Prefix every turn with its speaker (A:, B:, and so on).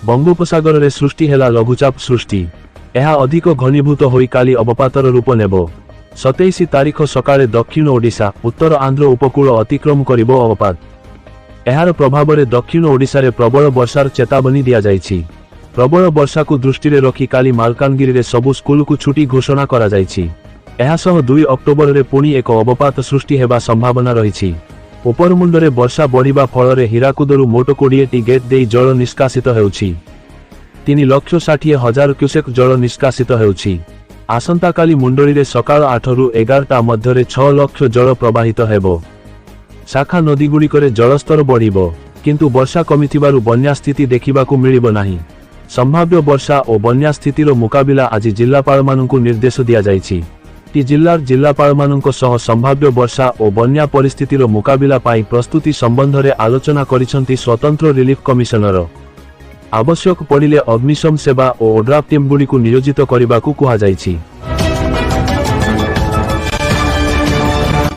A: बंगोपसागर रे सृष्टि हेला लघुचाप सृष्टि। यह अधिक घनीभूत होई काली अवपातर रूप नेब। 27 तारिख सकाळे दक्षिण ओडिशा उत्तर आंध्र उपकूल अतिक्रम करिबो अवपात। एहार प्रभाव रे दक्षिण ओडिशा रे प्रबल वर्षार चेतावनी दिया जायछि। प्रबल वर्षा को दृष्टि रे रखी काली मालकानगिरी रे सबु स्कूल को छुट्टी घोषणा करा जायछि। एहासह 2 अक्टोबर रे पुणी एक अवपात सृष्टि हेबा संभावना रहिछि। उपरमुंडरे वर्षा बढ़िबा फଳରେ ହୀରାକୁଦରୁ ମୋଟ 20ଟି गेट देई जल निष्कासित हेउछि। 3,60,000 क्यूसेक जल निष्कासित हेउछि। आसंता काली मुंडळी रे सकाळ 8 रु 11टा मध्यरे 6 लाख जल प्रवाहित हेबो। शाखा नदी गुड़िकरे जलस्तर बढ़िबो, किंतु वर्षा कमिथिबारु बन्या स्थिति देखिबाकू मिलिबो नाही। संभाव्य वर्षा और बन्या स्थितिर मुकाबिला आज जिल्लापाळमानंकु निर्देश दिया जायछि। जिल्लार जिल्लापाळमानंक सह संभाव्य वर्षा और बन्या परिस्थितिर मुकाबिला पाई प्रस्तुति संबंध रे आलोचना करिसंती स्वतंत्र रिलीफ कमिशनर। आवश्यक पड़िले अग्निशम सेवा और ओड्राफ टीम गुड़िकु नियोजित करिबाकू कुहा जायछि।